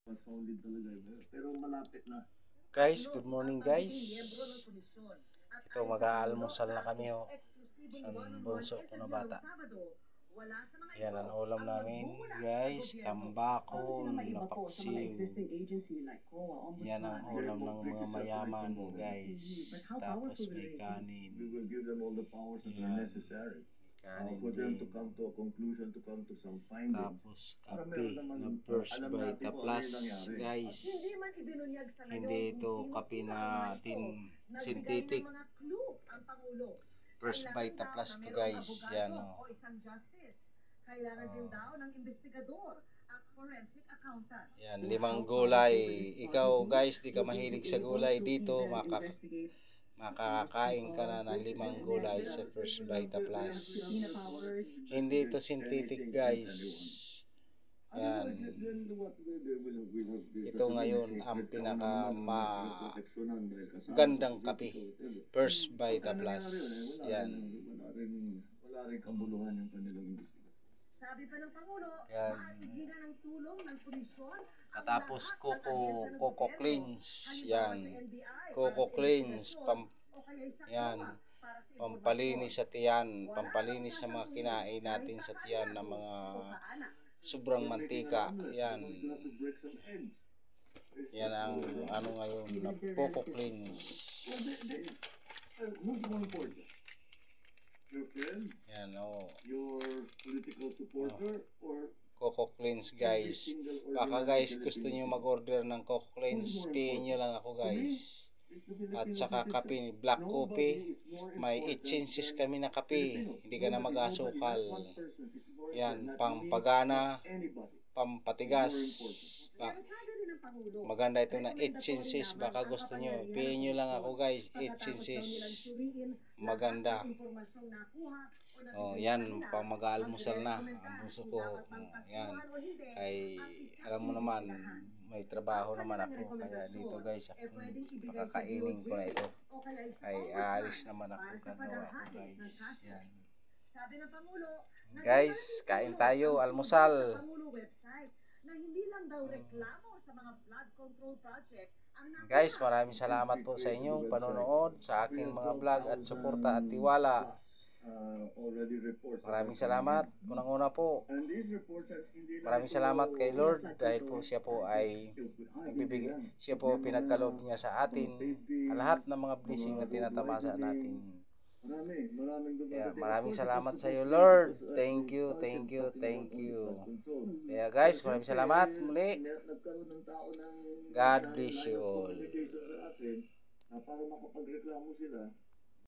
solid talaga. Pero malapit na. Guys, good morning guys. Ito, mag-aalmusal na kami sa bunso ko na bata. Yan ang ulam namin guys, tambako na paksiw. Yan ang ulam ng mga mayaman guys. Tapos may kanin. We will give them all the powers that are necessary. For them to come to a conclusion, to come to some findings. Tapos kape na First Vita Plus guys. Hindi ito kape natin synthetic. First Vita Plus to guys. Yan o. Kailangan din daw ng investigador at forensic accountant. Yan, 5 gulay. Ikaw guys, di ka mahilig sa gulay dito, makakain ka na ng 5 gulay sa First Vita Plus. Hindi ito synthetic guys. Yan. Ito ngayon ang pinaka gandang kape. First Vita Plus. Yan. Wala rin kabuluhan yung kanilang investigasyon. Sabi pa ng Pangulo, yan. maatigigan ng tulong ng komisyon. Tapos Coco Cleanse. Yan. Coco Cleanse. Yan. Pampalinis sa tiyan. Pampalinis sa mga kinain natin sa tiyan ng mga sobrang mantika. Yan. Yan ang ano ngayon na Coco Cleanse. Your friend? Yan, oh. Your political supporter? Or Coco Cleanse guys. Baka guys gusto niyo mag-order ng Coco Cleanse, PM nyo lang ako guys. At saka kape, black coffee. May 8 ounces kami na kape. Hindi ka na mag-asukal. Yan, pampagana, pampatigas. Maganda ito na 8 ounces. Baka gusto nyo. PM nyo lang ako guys. 8 ounces. Maganda. Oh, yan. Pang mag-almusal na. Ang buso ko. Yan. Ay, alam mo naman, may trabaho naman ako. Kaya dito guys, pakakainin ko na ito. Ay, aalis naman ako. Gagawa ko guys. Yan. Guys, kain tayo. Almusal. Na hindi lang daw reklamo sa mga flood control project. Guys, maraming salamat po sa inyong panonood sa aking mga vlog at suporta at tiwala. Maraming salamat. Unang-una po, maraming salamat kay Lord dahil po siya po ay siya po pinagkaloob niya sa atin lahat ng mga blessing na tinatamasa natin. Yeah, maraming salamat sa iyo Lord. Thank you, thank you, thank you. Kaya guys, maraming salamat muli. God bless you all. Para makapagreklamo sila.